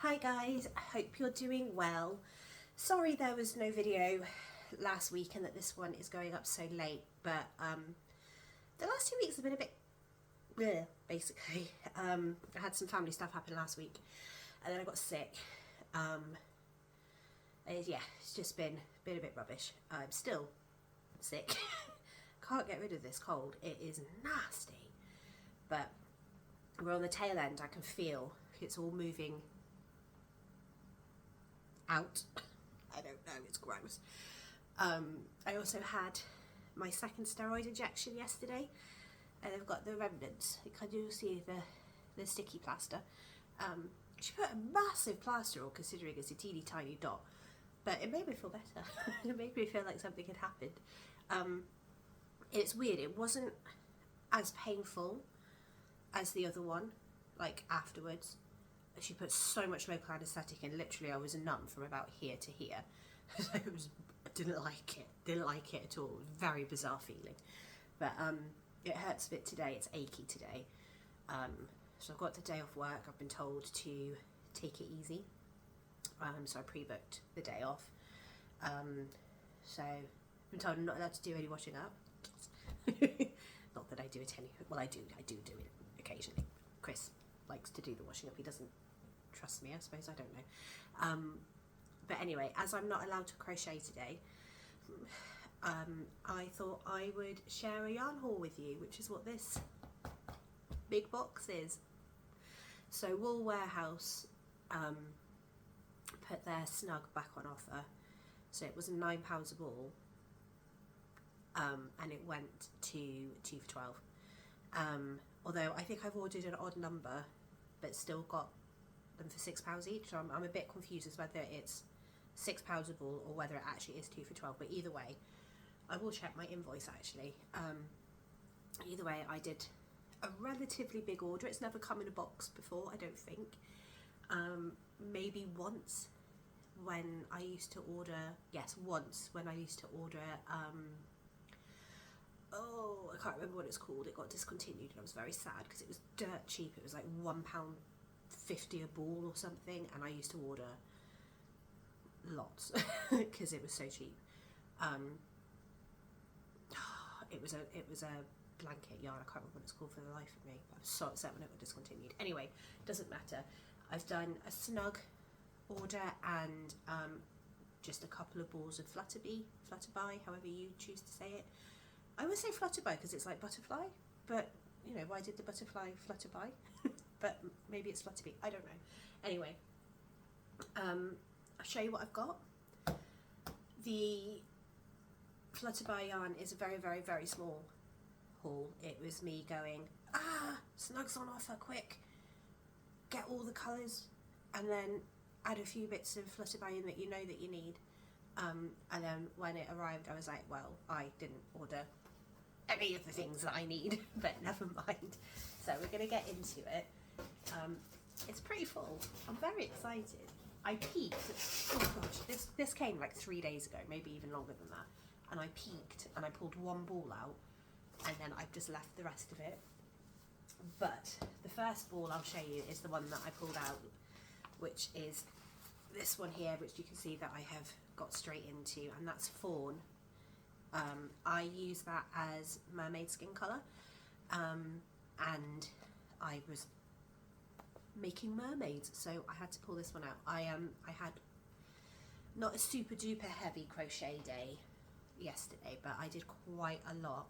Hi guys, I hope you're doing well. Sorry there was no video last week and that this one is going up so late, but the last 2 weeks have been a bit bleh, basically. I had some family stuff happen last week and then I got sick. It's just been a bit rubbish. I'm still sick. Can't get rid of this cold. It is nasty, but we're on the tail end. I can feel it's all moving out. I don't know, it's gross. I also had my second steroid injection yesterday and I've got the remnants. Can you see the sticky plaster? She put a massive plaster on, considering it's a teeny tiny dot, but it made me feel better. It made me feel like something had happened. It's weird, it wasn't as painful as the other one, like afterwards. She put so much local anaesthetic in, literally I was numb from about here to here. So I didn't like it at all. It was a very bizarre feeling. But it hurts a bit today, it's achy today. So I've got the day off work. I've been told to take it easy. So I pre-booked the day off. So I've been told I'm not allowed to do any washing up. Not that I do it well, I do it occasionally. Chris likes to do the washing up. He doesn't trust me, I suppose, I don't know. But anyway, as I'm not allowed to crochet today, I thought I would share a yarn haul with you, which is what this big box is. So Wool Warehouse put their snug back on offer. So it was £9 a ball, and it went to 2 for £12. Although I think I've ordered an odd number, but still got them for £6 each. So I'm a bit confused as whether it's £6 a ball or whether it actually is 2 for £12. But either way, I will check my invoice actually. Either way, I did a relatively big order. It's never come in a box before, I don't think. Maybe once when I used to order, I can't remember what it's called. It got discontinued and I was very sad because it was dirt cheap. It was like £1.50 a ball or something, and I used to order lots because it was so cheap. It was a blanket yarn. I can't remember what it's called for the life of me. I was so upset when it got discontinued. Anyway, doesn't matter. I've done a snug order and just a couple of balls of flutterby, however you choose to say it. I always say flutterby because it's like butterfly, but you know, why did the butterfly flutterby? But maybe it's flutterby, I don't know. Anyway, I'll show you what I've got. The flutterby yarn is a very small haul. It was me going, snug's on offer, quick, get all the colours, and then add a few bits of flutterby in that you know that you need. And then when it arrived, I was like, well, I didn't order any of the things that I need, but never mind. So we're going to get into it. It's pretty full. I'm very excited. I peeked. Oh gosh, this came like 3 days ago, maybe even longer than that. And I peeked and I pulled one ball out, and then I've just left the rest of it. But the first ball I'll show you is the one that I pulled out, which is this one here, which you can see that I have got straight into, and that's fawn. I use that as mermaid skin colour, and I was making mermaids, so I had to pull this one out. I had not a super duper heavy crochet day yesterday, but I did quite a lot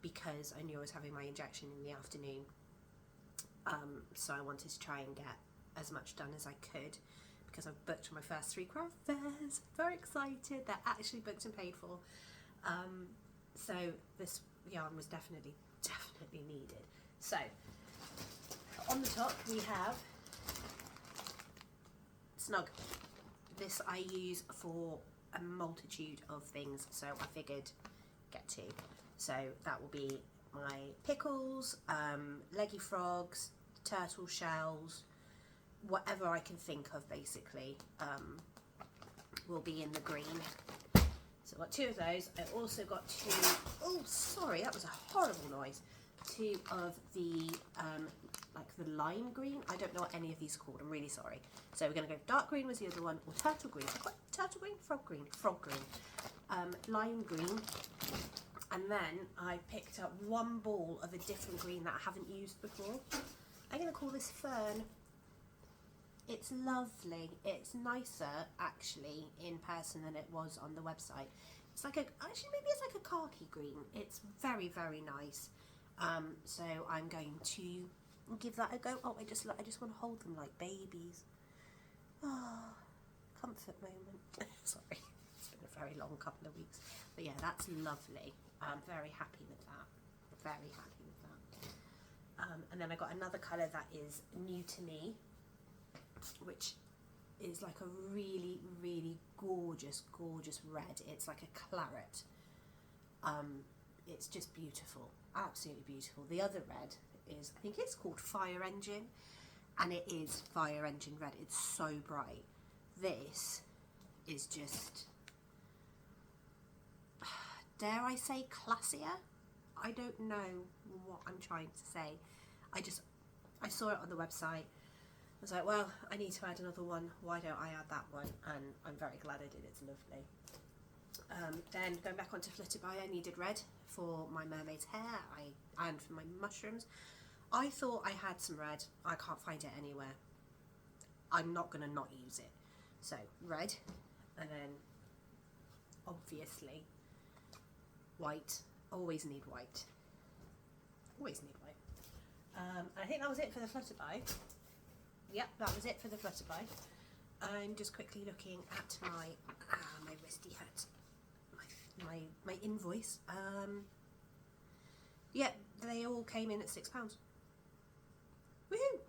because I knew I was having my injection in the afternoon. So I wanted to try and get as much done as I could, because I've booked my first 3 craft fairs. Very excited. They're actually booked and paid for. So this yarn was definitely needed. So on the top we have snug. This I use for a multitude of things, so I figured get 2. So that will be my pickles, leggy frogs, turtle shells, whatever I can think of basically will be in the green. So I've got 2 of those. I also got 2, oh sorry, that was a horrible noise, 2 of the like the lime green. I don't know what any of these are called. I'm really sorry. So we're going to go dark green was the other one, or turtle green. Turtle green? Frog green. Frog green. Lime green. And then I picked up one ball of a different green that I haven't used before. I'm going to call this Fern. It's lovely. It's nicer actually in person than it was on the website. It's like actually maybe it's like a khaki green. It's very, very nice. So I'm going to give that a go. Oh, I just want to hold them like babies. Oh, comfort moment. Sorry, it's been a very long couple of weeks. But yeah, that's lovely. I'm very happy with that. Very happy with that. And then I got another colour that is new to me, which is like a really, really gorgeous, gorgeous red. It's like a claret. It's just beautiful, absolutely beautiful. The other red is, I think it's called Fire Engine, and it is Fire Engine red. It's so bright. This is just, dare I say, classier? I don't know what I'm trying to say. I saw it on the website. I was like, well, I need to add another one. Why don't I add that one? And I'm very glad I did. It's lovely. Then going back onto Flutterby, I needed red for my mermaid's hair and for my mushrooms. I thought I had some red. I can't find it anywhere. I'm not going to not use it. So red, and then obviously white. Always need white. Always need white. I think that was it for the Flutterby. Yep, that was it for the Flutterby. I'm just quickly looking at my wristy hurt. My invoice. Yeah, they all came in at £6. Woohoo!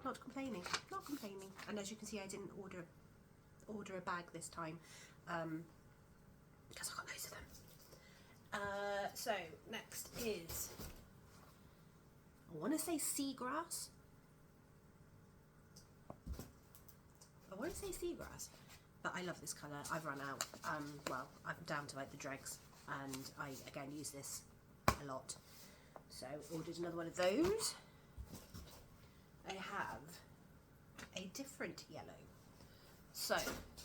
Not complaining, not complaining. And as you can see, I didn't order a bag this time because I got loads of them. So next is, I want to say seagrass. But I love this colour. I've run out. Well, I'm down to like the dregs, and I again use this a lot. So ordered another one of those. I have a different yellow. So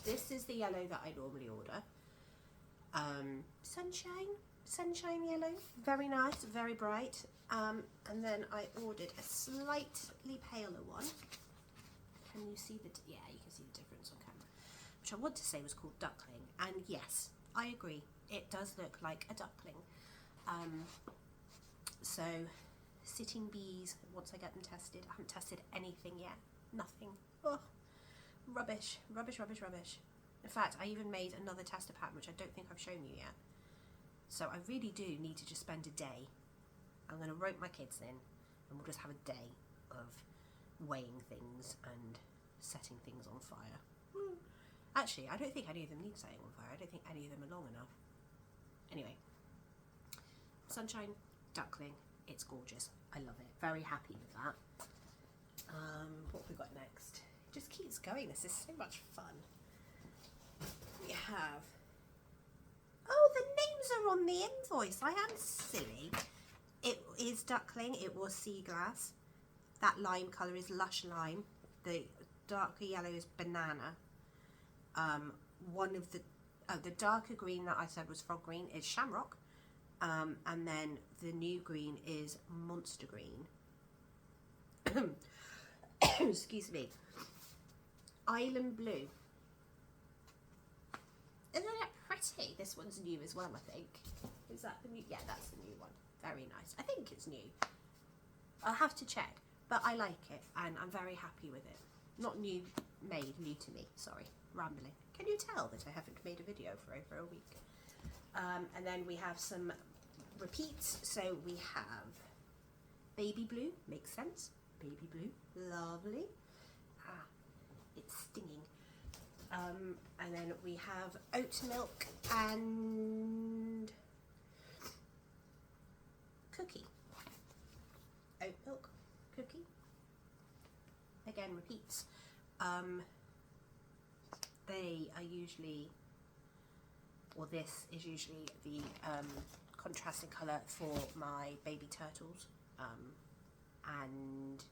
this is the yellow that I normally order. Sunshine yellow. Very nice, very bright. And then I ordered a slightly paler one. Can you see yeah, you can see the difference on camera. Which I want to say was called Duckling. And yes, I agree. It does look like a duckling. So, sitting bees, once I get them tested. I haven't tested anything yet. Nothing. Oh, rubbish. Rubbish, rubbish, rubbish. In fact, I even made another tester pattern, which I don't think I've shown you yet. So I really do need to just spend a day. I'm going to rope my kids in, and we'll just have a day of weighing things and setting things on fire. Actually, I don't think any of them need setting on fire. I don't think any of them are long enough. Anyway, Sunshine Duckling, it's gorgeous. I love it. Very happy with that. What have we got next? It just keeps going. This is so much fun. We have, oh, the names are on the invoice. I am silly. It is Duckling. It was Seaglass. That lime colour is Lush Lime. The darker yellow is Banana. One of the darker green that I said was Frog Green is Shamrock. And then the new green is Monster Green. Excuse me. Island Blue. Isn't it pretty? This one's new as well, I think. Is that the new? Yeah, that's the new one. Very nice. I think it's new. I'll have to check. But I like it, and I'm very happy with it. Not new to me, sorry, rambling. Can you tell that I haven't made a video for over a week? And then we have some repeats. So we have Baby Blue, makes sense. Baby Blue, lovely. Ah, it's stinging. And then we have Oat Milk and Cookie. Oat Milk. Cookie. Again, repeats. They are usually, or this is usually the contrasting colour for my baby turtles. and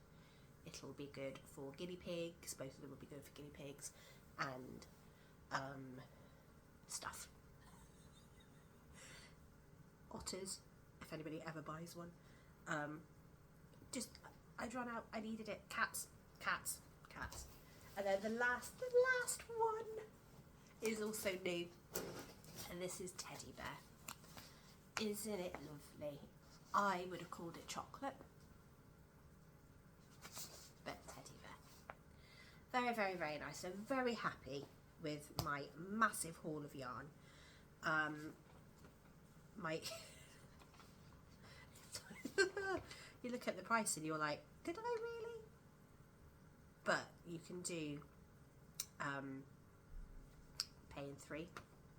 it'll be good for guinea pigs. Both of them will be good for guinea pigs and stuff. Otters, if anybody ever buys one. Just, I'd run out, I needed it. Cats. And then the last one is also new, and this is teddy bear. Isn't it lovely? I would have called it chocolate, but teddy bear. Very, very, very nice. I'm very happy with my massive haul of yarn. You look at the price and you're like, did I really? But you can do pay in 3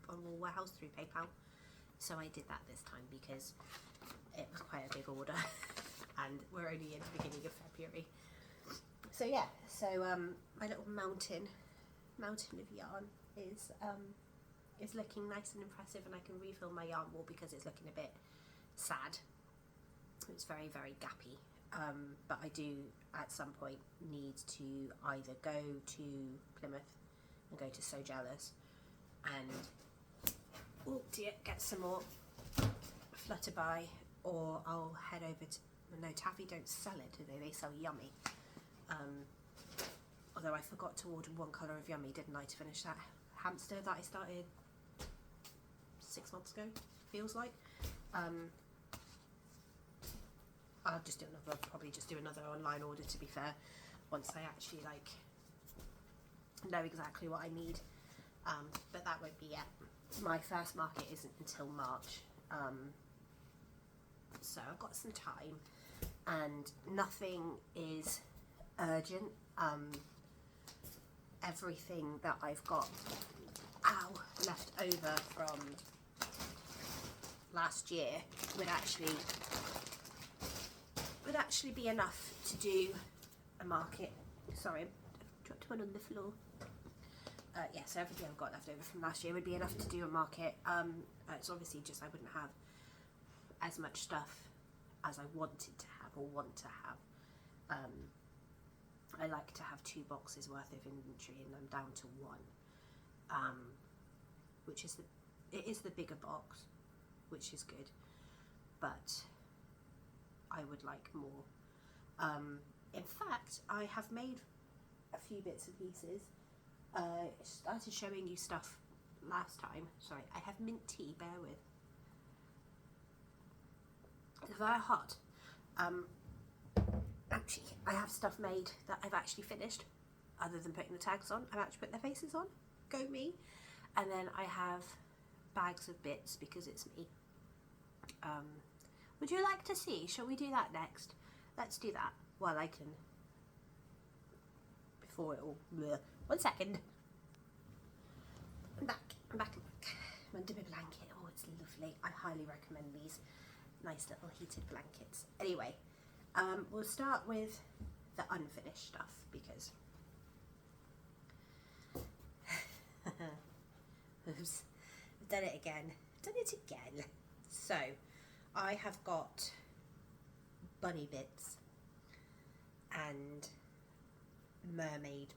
on Wool Warehouse through PayPal. So I did that this time because it was quite a big order and we're only in the beginning of February. So yeah, so my little mountain of yarn is looking nice and impressive, and I can refill my yarn wool because it's looking a bit sad. It's very, very gappy, but I do at some point need to either go to Plymouth and go to So Jealous and, oh dear, get some more Flutterby, or I'll head over to, no, Taffy don't sell it, do they? They sell Yummy. Although I forgot to order one colour of Yummy, didn't I, to finish that hamster that I started 6 months ago, feels like. I'll just do another, probably just do another online order, to be fair, once I actually like know exactly what I need. But that won't be yet. My first market isn't until March, so I've got some time, and nothing is urgent. Everything that I've got left over from last year would actually be enough to do a market. Sorry, I dropped one on the floor. Yeah, so everything I've got left over from last year would be enough to do a market. It's obviously just I wouldn't have as much stuff as I wanted to have or want to have. I like to have 2 boxes worth of inventory, and I'm down to 1, which is it is the bigger box, which is good, but I would like more. In fact, I have made a few bits and pieces. Started showing you stuff last time. Sorry, I have mint tea, bear with. It's very hot. Actually, I have stuff made that I've actually finished, other than putting the tags on. I've actually put their faces on. Go me. And then I have bags of bits because it's me. Would you like to see? Shall we do that next? Let's do that while I can. Before it all. Bleh. 1 second. I'm back. I'm under my blanket. Oh, it's lovely. I highly recommend these nice little heated blankets. Anyway, we'll start with the unfinished stuff because oops, I've done it again. So I have got bunny bits and mermaid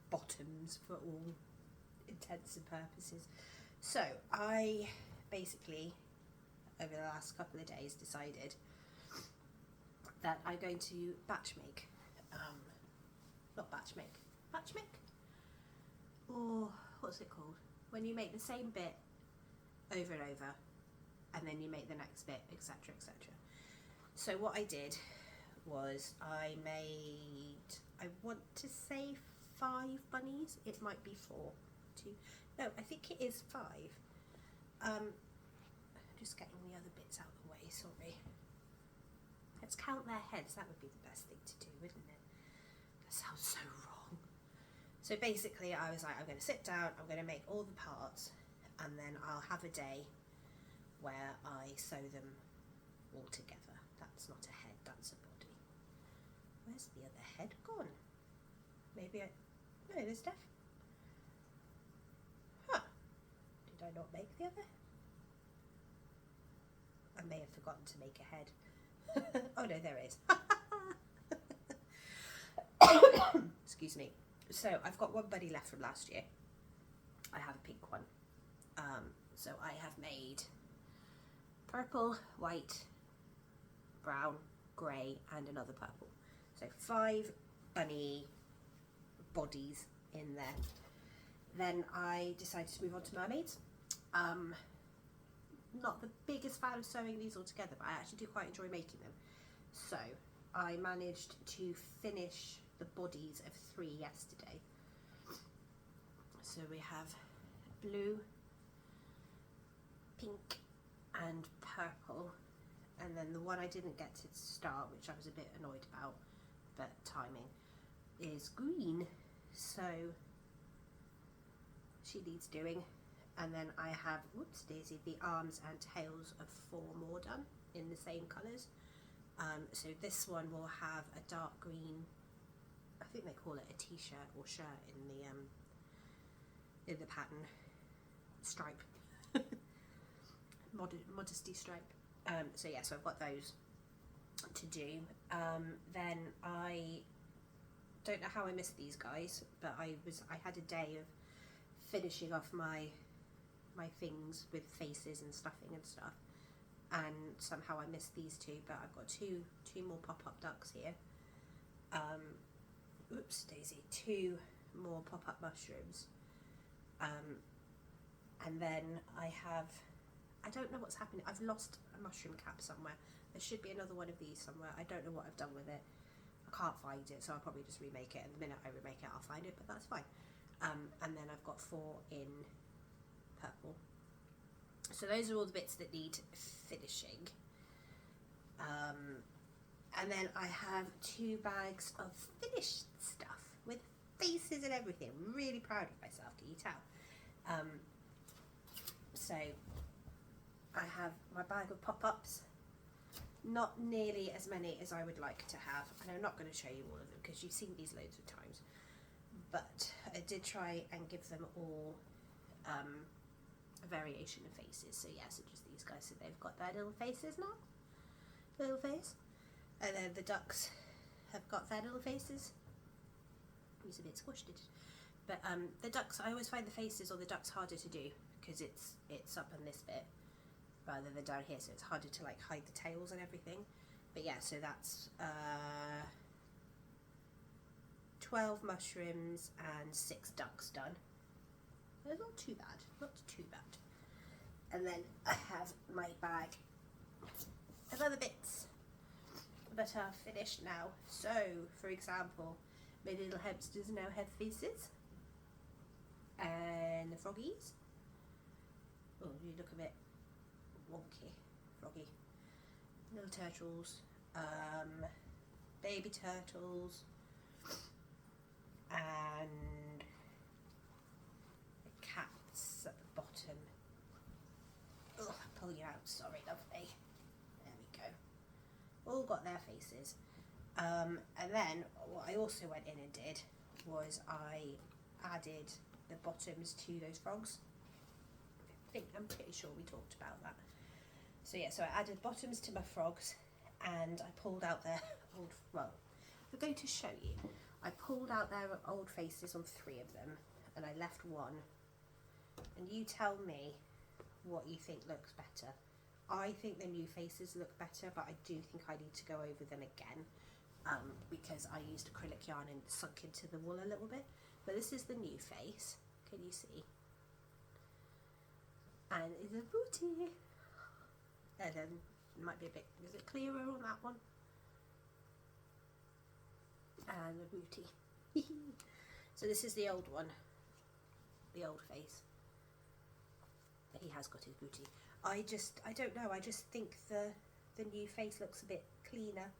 bottoms for all intents and purposes. So I basically, over the last couple of days, decided that I'm going to batch make, or what's it called? When you make the same bit over and over, and then you make the next bit, etc., etc. So what I did was I made, I want to say 5 bunnies. It might be 4. 2. No, I think it is 5. Just getting the other bits out of the way, sorry. Let's count their heads. That would be the best thing to do, wouldn't it? That sounds so wrong. So basically I was like, I'm going to sit down, I'm going to make all the parts, and then I'll have a day where I sew them all together. That's not a head, that's a body. Where's the other head gone? Maybe no, there's did I not make the other? I may have forgotten to make a head. Oh no, there is. Excuse me. So I've got one buddy left from last year. I have a pink one. So I have made purple, white, brown, grey, and another purple. So 5 bunny bodies in there. Then I decided to move on to mermaids. Not the biggest fan of sewing these all together, but I actually do quite enjoy making them. So I managed to finish the bodies of 3 yesterday. So we have blue, pink and purple, and then the one I didn't get to start, which I was a bit annoyed about, but timing, is green. So she needs doing. And then I have, whoops daisy, the arms and tails of 4 more done in the same colours. So this one will have a dark green, I think they call it a t-shirt or shirt in the pattern, stripe, modesty stripe. So yeah, so I've got those to do. Then I don't know how I missed these guys, but I had a day of finishing off my things with faces and stuffing and stuff, and somehow I missed these 2, but I've got two more pop-up ducks here. Oops daisy, 2 more pop-up mushrooms, and then I don't know what's happening. I've lost a mushroom cap somewhere. There should be another one of these somewhere. I don't know what I've done with it. I can't find it, so I'll probably just remake it, and the minute I remake it I'll find it, but that's fine. And then I've got 4 in purple. So those are all the bits that need finishing. And then I have 2 bags of finished stuff with faces and everything. I'm really proud of myself, can you tell? So I have my bag of pop-ups. Not nearly as many as I would like to have, and I'm not going to show you all of them because you've seen these loads of times. But I did try and give them all a variation of faces. So yeah, so just these guys, so they've got their little faces now, little face, and then the ducks have got their little faces. He's a bit squished, but the ducks, I always find the faces or the ducks harder to do because it's up in this bit rather than down here, so it's harder to like hide the tails and everything. But yeah, so that's 12 mushrooms and 6 ducks done. They're not too bad, not too bad. And then I have my bag of other bits that are finished now. So, for example, my little hamsters now have faces, and the froggies. Oh, you look a bit wonky, froggy. Little turtles, baby turtles, and the cats at the bottom. Ugh, pull you out, sorry lovely. There we go. All got their faces. And then what I also went in and did was I added the bottoms to those frogs. I'm pretty sure we talked about that. So yeah, so I added bottoms to my frogs, and I pulled out their old, well, I'm going to show you. I pulled out their old faces on 3 of them, and I left 1. And you tell me what you think looks better. I think the new faces look better, but I do think I need to go over them again, because I used acrylic yarn and sunk into the wool a little bit. But this is the new face. Can you see? And it's a booty. And then it might be a bit, is it clearer on that one? And the booty. So this is the old one, the old face. He has got his booty. I don't know, I just think the new face looks a bit cleaner.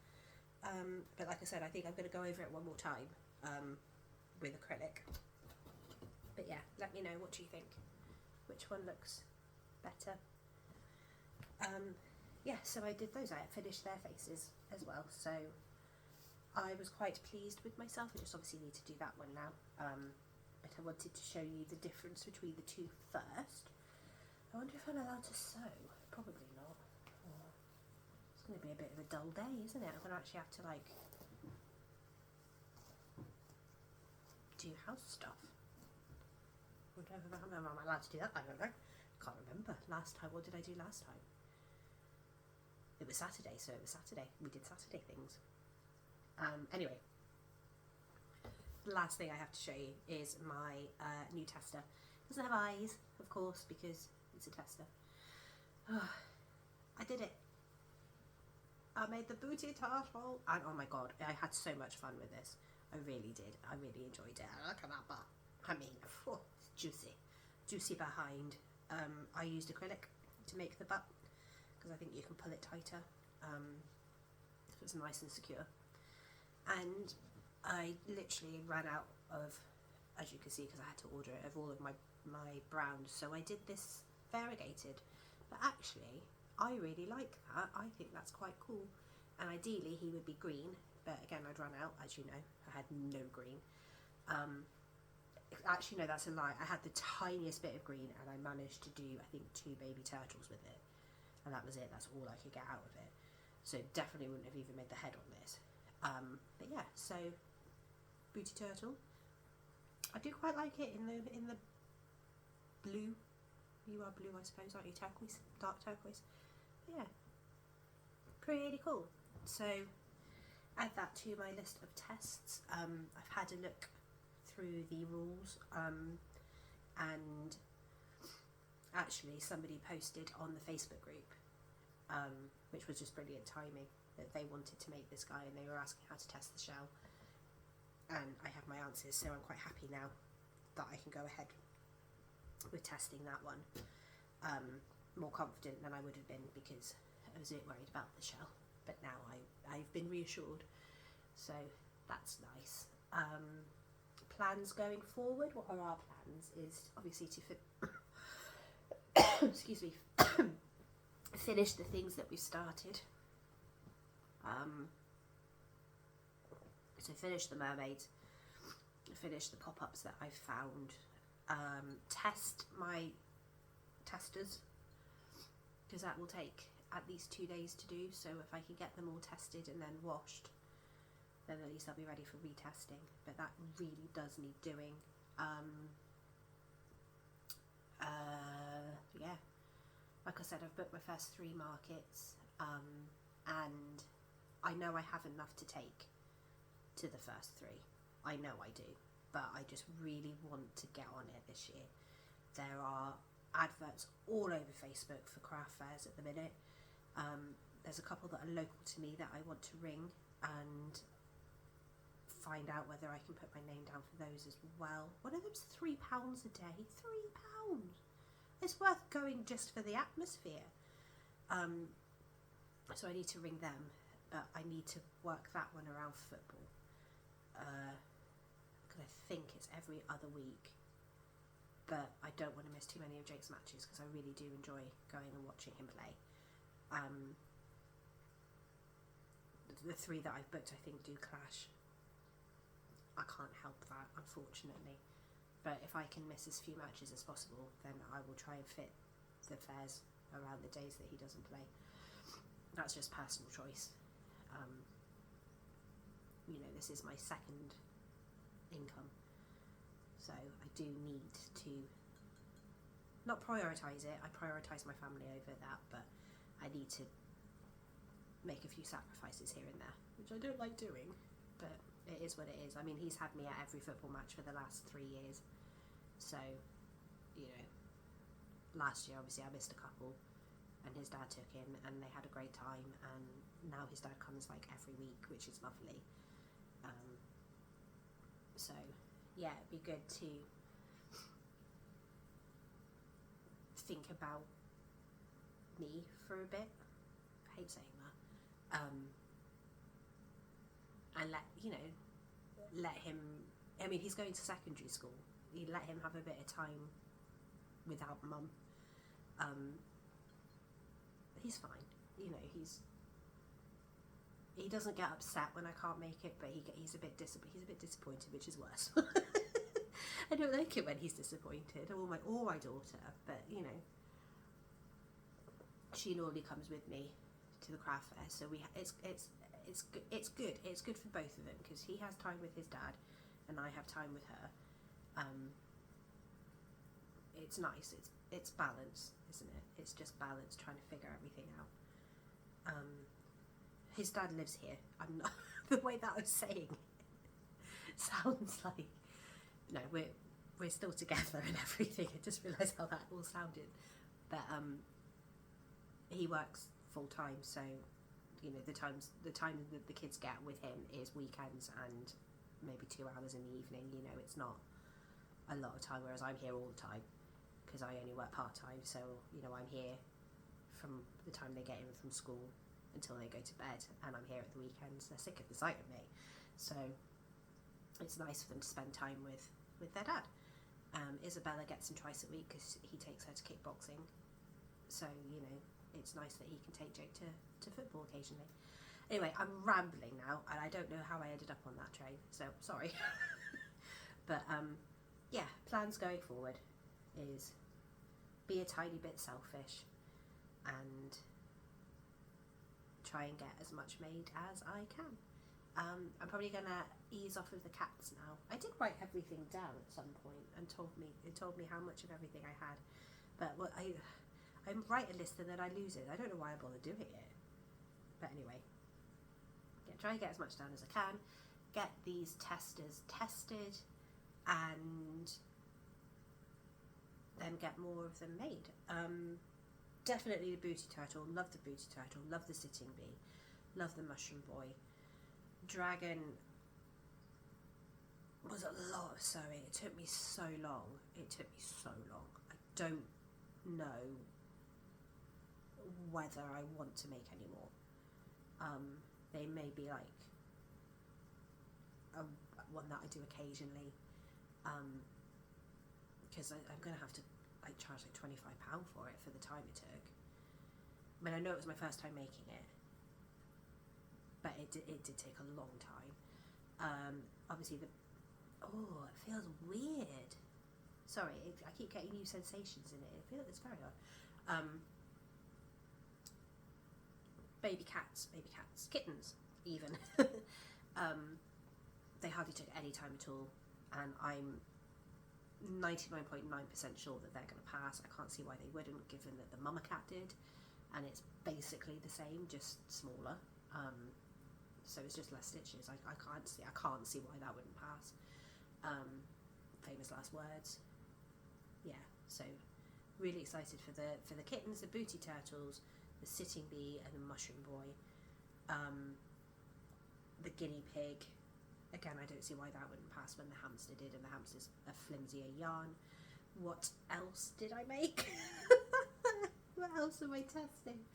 But like I said, I think I'm going to go over it one more time with acrylic. But yeah, let me know, what do you think? Which one looks better? Yeah, so I did those. I finished their faces as well, so I was quite pleased with myself. I just obviously need to do that one now, but I wanted to show you the difference between the 2 first. I wonder if I'm allowed to sew. Probably not. It's going to be a bit of a dull day, isn't it? I'm going to actually have to like do house stuff. Whatever. Am I allowed to do that? I don't know. Can't remember last time. What did I do last time? It was Saturday, so it was Saturday. We did Saturday things. Anyway, the last thing I have to show you is my new tester. It doesn't have eyes, of course, because it's a tester. I did it. I made the booty turtle, and oh my god, I had so much fun with this. I really did. I really enjoyed it. Look at that butt. I mean, it's juicy behind. I used acrylic to make the butt because I think you can pull it tighter, so it's nice and secure. And I literally ran out of, as you can see, because I had to order it, of all of my browns. So I did this variegated, but actually I really like that. I think that's quite cool. And ideally he would be green, but again I'd run out, as you know. I had no green. Actually no, that's a lie. I had the tiniest bit of green, and I managed to do I think 2 baby turtles with it, and that was it. That's all I could get out of it. So definitely wouldn't have even made the head on this. But yeah, so booty turtle. I do quite like it in the blue. You are blue, I suppose, aren't you? Turquoise, dark turquoise. But yeah, pretty cool. So add that to my list of tests. I've had a look through the rules, and actually somebody posted on the Facebook group, which was just brilliant timing, that they wanted to make this guy and they were asking how to test the shell, and I have my answers, so I'm quite happy now that I can go ahead with testing that one. More confident than I would have been, because I was a bit worried about the shell, but now I've been reassured, so that's nice. Plans going forward, what are our plans, is obviously to excuse me, finish the things that we've started. So finish the mermaids, finish the pop-ups that I've found, test my testers, because that will take at least 2 days to do. So if I can get them all tested and then washed, then at least I'll be ready for retesting. But that really does need doing. Yeah, like I said, I've booked my first 3 markets, and I know I have enough to take to the first 3. I know I do, but I just really want to get on it this year. There are adverts all over Facebook for craft fairs at the minute. There's a couple that are local to me that I want to ring and find out whether I can put my name down for those as well. One of them's £3 a day. £3! It's worth going just for the atmosphere. So I need to ring them, but I need to work that one around football. Because I think it's every other week. But I don't want to miss too many of Jake's matches, because I really do enjoy going and watching him play. The 3 that I've booked I think do clash. I can't help that, unfortunately. But if I can miss as few matches as possible, then I will try and fit the fairs around the days that he doesn't play. That's just personal choice. You know, this is my second income, so I do need to not prioritise it. I prioritise my family over that, but I need to make a few sacrifices here and there, which I don't like doing, but it is what it is. I mean, he's had me at every football match for the last 3 years, so, you know, last year obviously I missed a couple, and his dad took him, and they had a great time, and now his dad comes like every week, which is lovely. So yeah, it'd be good to think about me for a bit. I hate saying that. And let him, I mean, he's going to secondary school. You let him have a bit of time without mum. He's fine. You know, he doesn't get upset when I can't make it, but he's a bit disappointed, which is worse. I don't like it when he's disappointed, or my daughter, but you know, she normally comes with me to the craft fair. So it's good. It's good for both of them because he has time with his dad, and I have time with her. It's nice. It's balance, isn't it? It's just balance, trying to figure everything out. His dad lives here. I'm not the way that I was saying it sounds like no, we're still together and everything. I just realised how that all sounded. But he works full time, so you know the time that the kids get with him is weekends and maybe 2 hours in the evening. You know, it's not a lot of time, whereas I'm here all the time because I only work part time. So you know, I'm here from the time they get in from school until they go to bed, and I'm here at the weekends. They're sick of the sight of me, so it's nice for them to spend time with their dad. Isabella gets him twice a week because he takes her to kickboxing, so you know it's nice that he can take Jake to football occasionally. Anyway, I'm rambling now, and I don't know how I ended up on that train, so sorry. But yeah, plans going forward is be a tiny bit selfish and try and get as much made as I can. I'm probably gonna ease off of the cats now. I did write everything down at some point and it told me how much of everything I had, but I write a list and then I lose it. I don't know why I bother doing it, but anyway, yeah, try and get as much done as I can. Get these testers tested and then get more of them made. Definitely the booty turtle. Love the booty turtle. Love the sitting bee. Love the mushroom boy. Dragon was a lot of sewing. It took me so long. I don't know whether I want to make any more. They may be like one that I do occasionally, because I'm going to have to like charge like £25 for it for the time it took. I mean, I know it was my first time making it, but it did take a long time. Obviously it feels weird. Sorry, I keep getting new sensations in it. It's very odd. Baby cats, kittens even. They hardly took any time at all, and I'm 99.9% sure that they're going to pass. I can't see why they wouldn't, given that the mama cat did, and it's basically the same, just smaller. So it's just less stitches. I can't see why that wouldn't pass. Famous last words. Yeah. So really excited for the kittens, the booty turtles, the sitting bee, and the mushroom boy. The guinea pig. Again, I don't see why that wouldn't pass when the hamster did, and the hamster's a flimsier yarn. What else did I make? What else am I testing?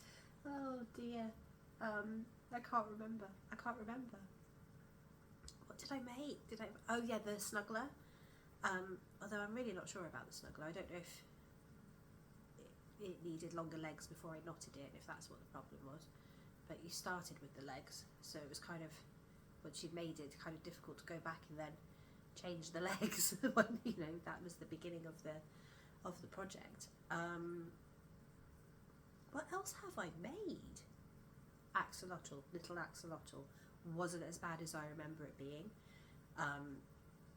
Oh dear. I can't remember. What did I make? Oh yeah, the snuggler. Although I'm really not sure about the snuggler. I don't know if it needed longer legs before I knotted it, if that's what the problem was. But you started with the legs, so it was kind of, once you'd made it, kind of difficult to go back and then change the legs when, you know, that was the beginning of the project. What else have I made? Axolotl, little axolotl, wasn't as bad as I remember it being.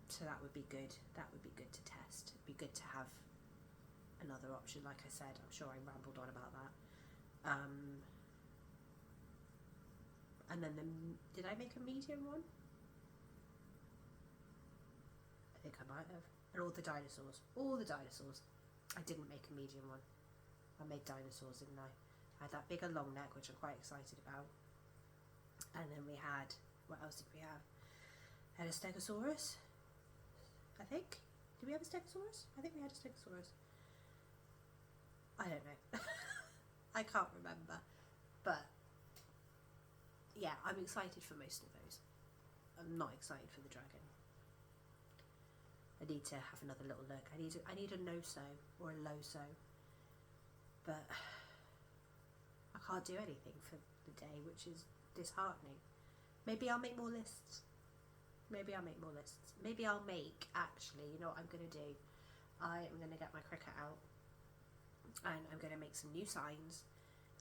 So that would be good. That would be good to test. It'd be good to have another option. Like I said, I'm sure I rambled on about that. And then did I make a medium one? I think I might have. And all the dinosaurs. I didn't make a medium one. I made dinosaurs, didn't I? I had that bigger long neck, which I'm quite excited about. And then we had, what else did we have? Had a stegosaurus, I think. Did we have a stegosaurus? I think we had a stegosaurus. I don't know. I can't remember. But yeah, I'm excited for most of those. I'm not excited for the dragon. I need to have another little look. I need a no-sew or a low-sew. But I can't do anything for the day, which is disheartening. Maybe I'll make more lists. Maybe I'll make, actually, you know what I'm going to do? I am going to get my Cricut out and I'm going to make some new signs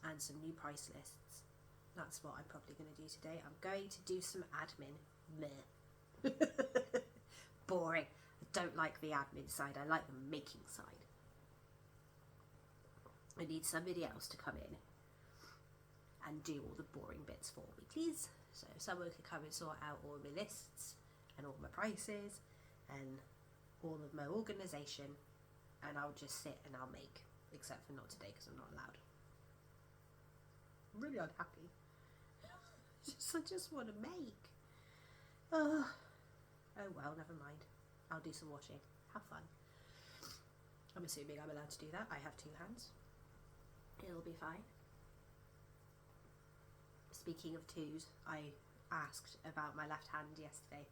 and some new price lists that's what I'm probably going to do today. I'm going to do some admin. Meh. Boring. I don't like the admin side. I like the making side. I need somebody else to come in and do all the boring bits for me, please. So someone could come and sort out all my lists and all my prices and all of my organisation, and I'll just sit and I'll make, except for not today because I'm not allowed. I'm really unhappy. I just want to make. Oh well, never mind. I'll do some washing. Have fun. I'm assuming I'm allowed to do that. I have 2 hands. It'll be fine. Speaking of 2s, I asked about my left hand yesterday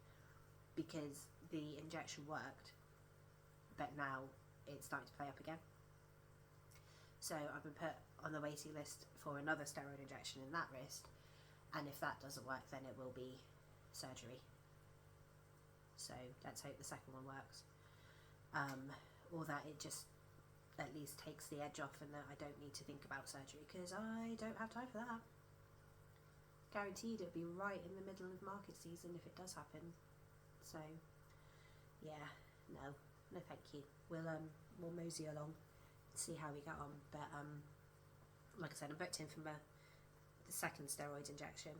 because the injection worked, but now it's starting to play up again. So I've been put on the waiting list for another steroid injection in that wrist, and if that doesn't work, then it will be surgery. So let's hope the second one works, or that it just at least takes the edge off and that I don't need to think about surgery, because I don't have time for that. Guaranteed it'll be right in the middle of market season if it does happen. So yeah, no thank you. We'll mosey along, see how we get on. But like I said, I'm booked in for the second steroid injection.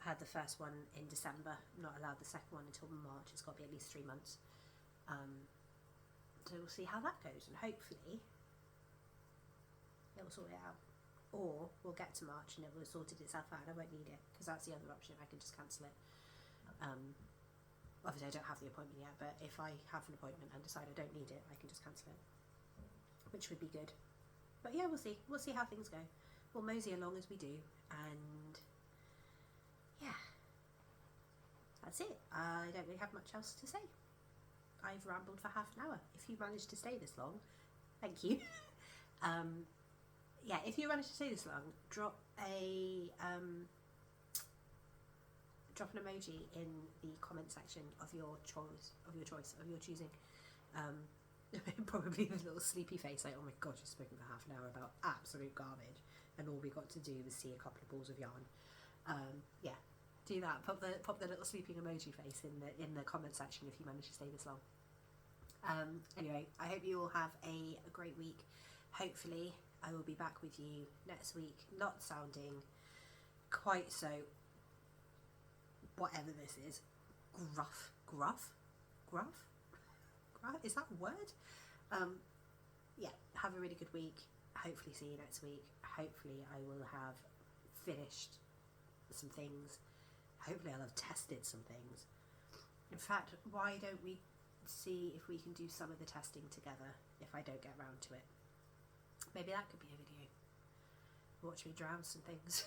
I had the first one in December. I'm not allowed the second one until March. It's got to be at least 3 months. So we'll see how that goes, and hopefully it'll sort it out. Or we'll get to March and it will have sorted itself out and I won't need it, because that's the other option. I can just cancel it. Obviously I don't have the appointment yet, but if I have an appointment and decide I don't need it, I can just cancel it, which would be good. But yeah, we'll see how things go. We'll mosey along as we do, and yeah, that's it. I don't really have much else to say. I've rambled for half an hour. If you managed to stay this long, thank you. Yeah, if you managed to stay this long, drop an emoji in the comment section of your choosing. Probably the little sleepy face, like, oh my god, you've spoken for half an hour about absolute garbage, and all we got to do was see a couple of balls of yarn. Yeah, do that. Pop the little sleeping emoji face in the comment section if you managed to stay this long. Anyway, I hope you all have a great week. Hopefully I will be back with you next week, not sounding quite so, whatever this is, gruff, is that a word? Yeah, have a really good week. Hopefully see you next week. Hopefully I will have finished some things. Hopefully I'll have tested some things. In fact, why don't we see if we can do some of the testing together if I don't get around to it? Maybe that could be a video. Watch me drown some things.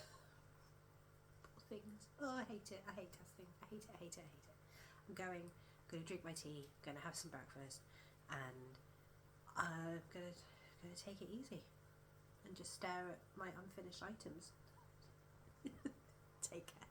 Poor things. Oh, I hate it. I hate testing. I hate it. I'm going to drink my tea, going to have some breakfast, and I'm going to take it easy and just stare at my unfinished items. Take care.